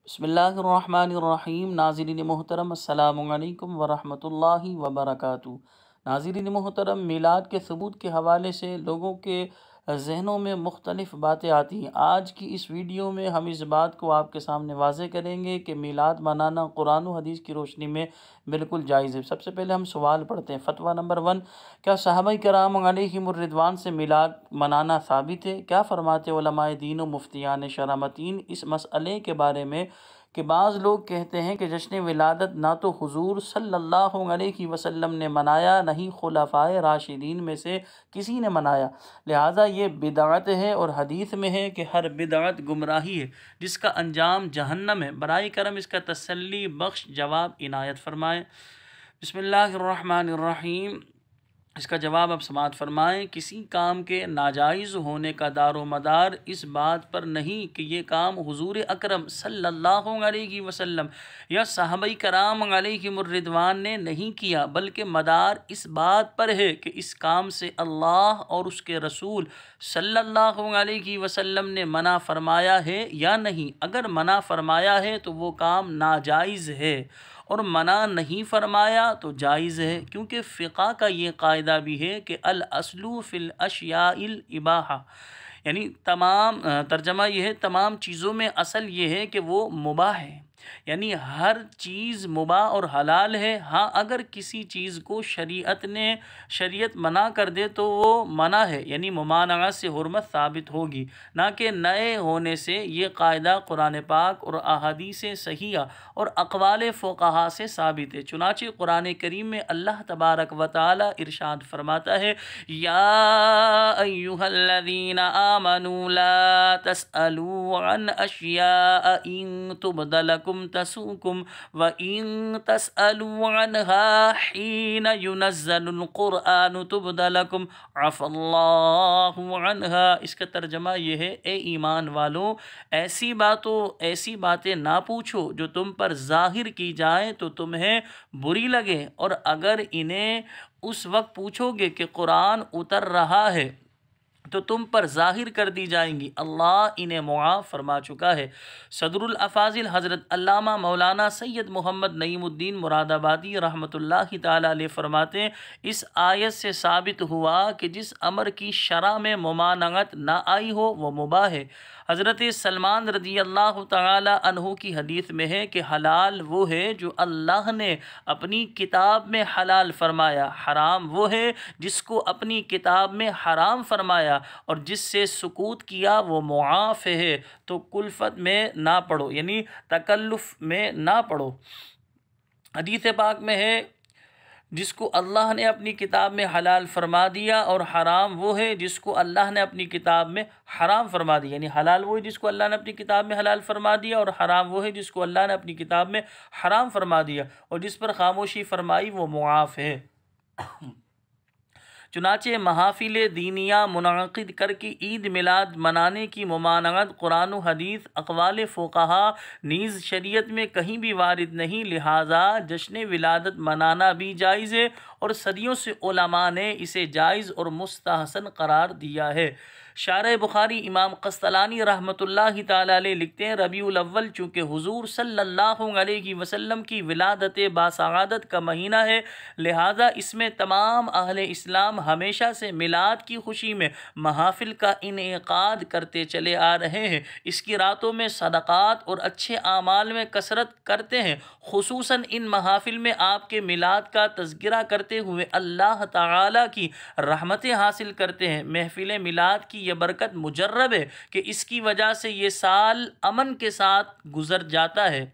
بسم اللہ الرحمن الرحیم۔ ناظرین محترم، السلام علیکم ورحمۃ اللہ وبرکاتہ۔ ناظرین محترم، میلاد کے ثبوت کے حوالے سے لوگوں کے ذہنوں میں مختلف باتیں آتی ہیں۔ آج کی اس ویڈیو میں ہم اس بات کو آپ کے سامنے واضح کریں گے کہ میلاد منانا قرآن و حدیث کی روشنی میں بالکل جائز ہے۔ سب سے پہلے ہم سوال پڑھتے ہیں۔ فتویٰ نمبر 1، کیا صحابہ کرام علیہم الرضوان سے میلاد منانا ثابت ہے؟ کیا فرماتے علماء دین و مفتیان شرامتین اس مسئلے کے بارے میں کہ بعض لوگ کہتے ہیں کہ جشن ولادت نہ تو حضور صلی اللہ علیہ وسلم نے منایا، نہ ہی خلفائے راشدین میں سے کسی نے منایا، لہٰذا یہ بدعت ہے، اور حدیث میں ہے کہ ہر بدعت گمراہی ہے جس کا انجام جہنم ہے۔ برائے کرم اس کا تسلی بخش جواب عنایت فرمائیں۔ بسم اللہ الرحمن الرحیم۔ اس کا جواب اب سماعت فرمائیں۔ کسی کام کے ناجائز ہونے کا دار و مدار اس بات پر نہیں کہ یہ کام حضور اکرم صلی اللہ علیہ وسلم یا صحابہ کرام علیہم الرضوان نے نہیں کیا، بلکہ مدار اس بات پر ہے کہ اس کام سے اللہ اور اس کے رسول صلی اللہ علیہ وسلم نے منع فرمایا ہے یا نہیں۔ اگر منع فرمایا ہے تو وہ کام ناجائز ہے، اور منع نہیں فرمایا تو جائز ہے، کیونکہ فقہ کا یہ قاعدہ بھی ہے کہ الاصل فی الاشیاء الاباحہ، یعنی ترجمہ یہ ہے تمام چیزوں میں اصل یہ ہے کہ وہ مباح ہے، یعنی ہر چیز مباح اور حلال ہے۔ ہاں، اگر کسی چیز کو شریعت منع کر دے تو وہ منع ہے، یعنی ممانعت سے حرمت ثابت ہوگی، نہ کہ نئے ہونے سے۔ یہ قاعدہ قرآن پاک اور احادیث صحیحہ اور اقوال فقہا سے ثابت ہے۔ چنانچہ قرآن کریم میں اللہ تبارک و تعالی ارشاد فرماتا ہے، یا ایھا الذین آمنوا لا تسألوا عن اشیاء ان تبد لکم تسؤکم وان تسألوا عنها حین ینزل القرآن تبد لکم عفا اللہ عنها۔ اس کا ترجمہ یہ ہے، اے ایمان والو، ایسی باتیں نہ پوچھو جو تم پر ظاہر کی جائیں تو تمہیں بری لگے، اور اگر انہیں اس وقت پوچھو گے کہ قرآن اتر رہا ہے تو تم پر ظاہر کر دی جائیں گی، اللہ انہیں معاف فرما چکا ہے۔ صدر الافاضل حضرت علامہ مولانا سید محمد نعیم الدین مراد آبادی رحمۃ اللہ تعالی علیہ فرماتے ہیں، اس آیت سے ثابت ہوا کہ جس امر کی شرع میں ممانعت نہ آئی ہو وہ مباح ہے۔ حضرت سلمان رضی اللہ تعالی عنہ کی حدیث میں ہے کہ حلال وہ ہے جو اللہ نے اپنی کتاب میں حلال فرمایا، حرام وہ ہے جس کو اپنی کتاب میں حرام فرمایا، اور جس سے سکوت کیا وہ معاف ہے۔ تو کلفت میں نہ پڑو، یعنی تکلف میں نہ پڑو۔ حدیث پاک میں ہے، جس کو اللہ نے اپنی کتاب میں حلال فرما دیا، اور حرام وہ ہے جس کو اللہ نے اپنی کتاب میں حرام فرما دیا، یعنی حلال وہ ہے جس کو اللہ نے اپنی کتاب میں حلال فرما دیا، اور حرام وہ ہے جس کو اللہ نے اپنی کتاب میں حرام فرما دیا، اور جس پر خاموشی فرمائی وہ معاف ہے۔ چنانچہ محافل دینیہ منعقد کر کے عید میلاد منانے کی ممانعت قرآن و حدیث اقوال فقہا نیز شریعت میں کہیں بھی وارد نہیں، لہٰذا جشن ولادت منانا بھی جائز ہے، اور صدیوں سے علماء نے اسے جائز اور مستحسن قرار دیا ہے۔ شارح بخاری امام قسطلانی رحمۃ اللہ تعالی علیہ لکھتے ہیں، ربیع الاول چونکہ حضور صلی اللہ علیہ وسلم کی ولادت باسعادت کا مہینہ ہے، لہذا اس میں تمام اہل اسلام ہمیشہ سے میلاد کی خوشی میں محافل کا انعقاد کرتے چلے آ رہے ہیں۔ اس کی راتوں میں صدقات اور اچھے اعمال میں کثرت کرتے ہیں، خصوصاً ان محافل میں آپ کے میلاد کا تذکرہ کرتے ہوئے اللہ تعالیٰ کی رحمتیں حاصل کرتے ہیں۔ محفل میلاد کی یہ برکت مجرب ہے کہ اس کی وجہ سے یہ سال امن کے ساتھ گزر جاتا ہے،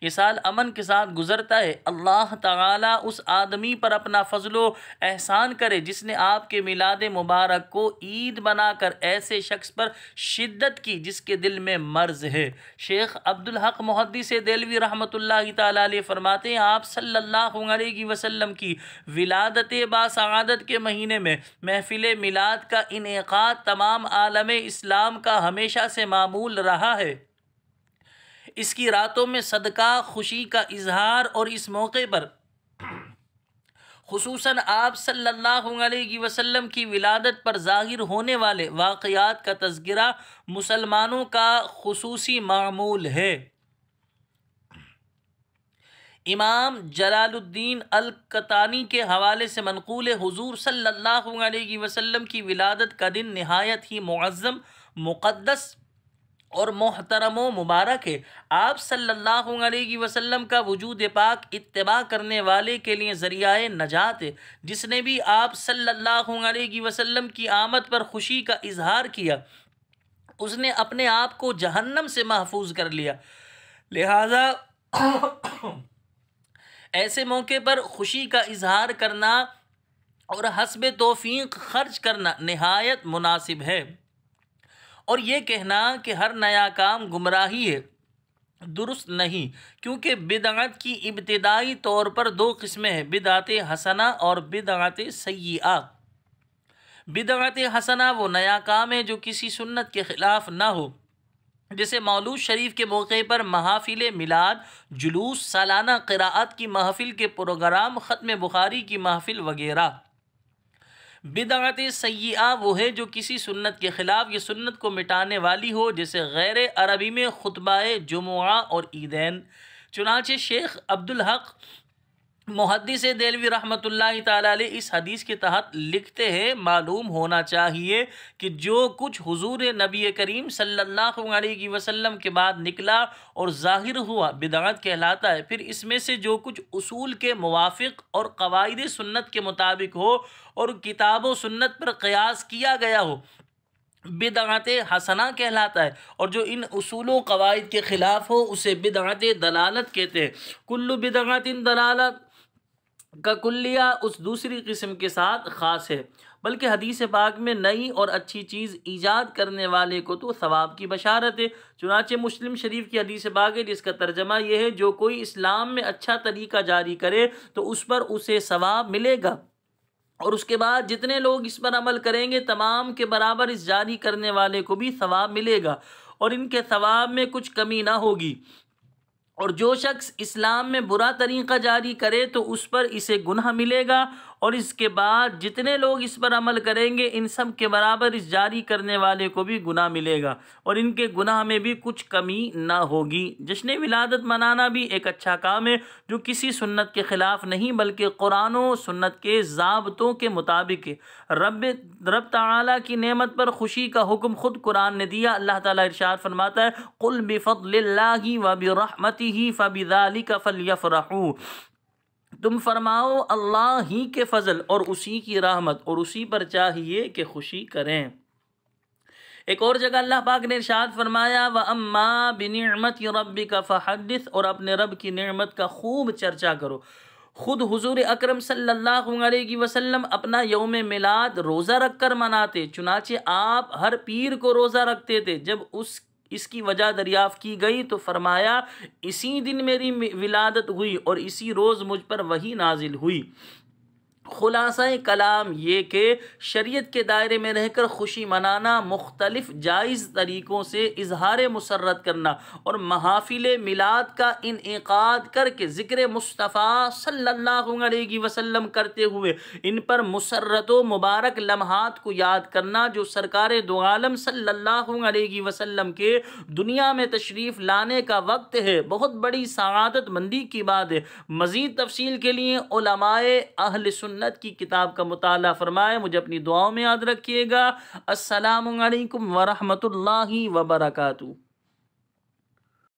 یہ سال امن کے ساتھ گزرتا ہے۔ اللہ تعالیٰ اس آدمی پر اپنا فضل و احسان کرے جس نے آپ کے میلاد مبارک کو عید بنا کر ایسے شخص پر شدت کی جس کے دل میں مرض ہے۔ شیخ عبدالحق محدث دہلوی رحمۃ اللہ تعالیٰ علیہ فرماتے ہیں، آپ صلی اللہ علیہ وسلم کی ولادت باسعادت کے مہینے میں محفل میلاد کا انعقاد تمام عالم اسلام کا ہمیشہ سے معمول رہا ہے۔ اس کی راتوں میں صدقہ، خوشی کا اظہار، اور اس موقع پر خصوصاً آپ صلی اللہ علیہ وسلم کی ولادت پر ظاہر ہونے والے واقعات کا تذکرہ مسلمانوں کا خصوصی معمول ہے۔ امام جلال الدین القطانی کے حوالے سے منقول حضور صلی اللہ علیہ وسلم کی ولادت کا دن نہایت ہی معظم، مقدس اور محترم و مبارک ہے۔ آپ صلی اللہ علیہ وسلم کا وجود پاک اتباع کرنے والے کے لیے ذریعہ نجات ہے۔ جس نے بھی آپ صلی اللہ علیہ وسلم کی آمد پر خوشی کا اظہار کیا، اس نے اپنے آپ کو جہنم سے محفوظ کر لیا۔ لہذا ایسے موقع پر خوشی کا اظہار کرنا اور حسب توفیق خرچ کرنا نہایت مناسب ہے، اور یہ کہنا کہ ہر نیا کام گمراہی ہے درست نہیں، کیونکہ بدعت کی ابتدائی طور پر دو قسمیں ہیں، بدعت حسنہ اور بدعت سیئہ۔ بدعت حسنہ وہ نیا کام ہے جو کسی سنت کے خلاف نہ ہو، جیسے مولود شریف کے موقع پر محافل میلاد، جلوس، سالانہ قراءت کی محفل کے پروگرام، ختم بخاری کی محفل وغیرہ۔ بدعت سیئہ وہ ہے جو کسی سنت کے خلاف، یہ سنت کو مٹانے والی ہو، جیسے غیر عربی میں خطبہ جمعہ اور عیدین۔ چنانچہ شیخ عبدالحق محدث دہلوی رحمۃ اللہ تعالی علیہ اس حدیث کے تحت لکھتے ہیں، معلوم ہونا چاہیے کہ جو کچھ حضور نبی کریم صلی اللہ علیہ وسلم کے بعد نکلا اور ظاہر ہوا بدعت کہلاتا ہے۔ پھر اس میں سے جو کچھ اصول کے موافق اور قواعد سنت کے مطابق ہو اور کتاب و سنت پر قیاس کیا گیا ہو، بدعت حسنہ کہلاتا ہے، اور جو ان اصول و قواعد کے خلاف ہو اسے بدعت دلالت کہتے ہیں۔ کل بدعت دلالت کا کلیہ اس دوسری قسم کے ساتھ خاص ہے، بلکہ حدیث پاک میں نئی اور اچھی چیز ایجاد کرنے والے کو تو ثواب کی بشارت ہے۔ چنانچہ مسلم شریف کی حدیث پاک ہے جس کا ترجمہ یہ ہے، جو کوئی اسلام میں اچھا طریقہ جاری کرے تو اس پر اسے ثواب ملے گا، اور اس کے بعد جتنے لوگ اس پر عمل کریں گے تمام کے برابر اس جاری کرنے والے کو بھی ثواب ملے گا، اور ان کے ثواب میں کچھ کمی نہ ہوگی۔ اور جو شخص اسلام میں برا طریقہ جاری کرے تو اس پر اسے گناہ ملے گا، اور اس کے بعد جتنے لوگ اس پر عمل کریں گے ان سب کے برابر اس جاری کرنے والے کو بھی گناہ ملے گا، اور ان کے گناہ میں بھی کچھ کمی نہ ہوگی۔ جشن ولادت منانا بھی ایک اچھا کام ہے جو کسی سنت کے خلاف نہیں بلکہ قرآن و سنت کے ضابطوں کے مطابق ہے۔ رب تعالیٰ کی نعمت پر خوشی کا حکم خود قرآن نے دیا۔ اللہ تعالیٰ ارشاد فرماتا ہے، قُلْ بِفَضْلِ اللَّهِ وَبِرَحْمَتِهِ فَبِذَلِكَ فَلْيَفْرَحُوا، تم فرماؤ اللہ ہی کے فضل اور اسی کی رحمت اور اسی پر چاہیے کہ خوشی کریں۔ ایک اور جگہ اللہ پاک نے ارشاد فرمایا، وَأَمَّا بِنِعْمَةِ رَبِّكَ فَحَدِّثْ، اور اپنے رب کی نعمت کا خوب چرچا کرو۔ خود حضور اکرم صلی اللہ علیہ وسلم اپنا یوم میلاد روزہ رکھ کر مناتے، چنانچہ آپ ہر پیر کو روزہ رکھتے تھے۔ جب اس کی وجہ دریافت کی گئی تو فرمایا، اسی دن میری ولادت ہوئی اور اسی روز مجھ پر وحی نازل ہوئی۔ خلاصہ کلام یہ کہ شریعت کے دائرے میں رہ کر خوشی منانا، مختلف جائز طریقوں سے اظہار مسرت کرنا اور محافل میلاد کا انعقاد کر کے ذکر مصطفیٰ صلی اللہ علیہ وسلم کرتے ہوئے ان پر مسرت و مبارک لمحات کو یاد کرنا جو سرکار دو عالم صلی اللہ علیہ وسلم کے دنیا میں تشریف لانے کا وقت ہے، بہت بڑی سعادت مندی کی بات ہے۔ مزید تفصیل کے لیے علماء اہل سنت کی کتاب کا مطالعہ فرمائے۔ مجھے اپنی دعاؤں میں یاد رکھیے گا۔ السلام علیکم ورحمۃ اللہ وبرکاتہ۔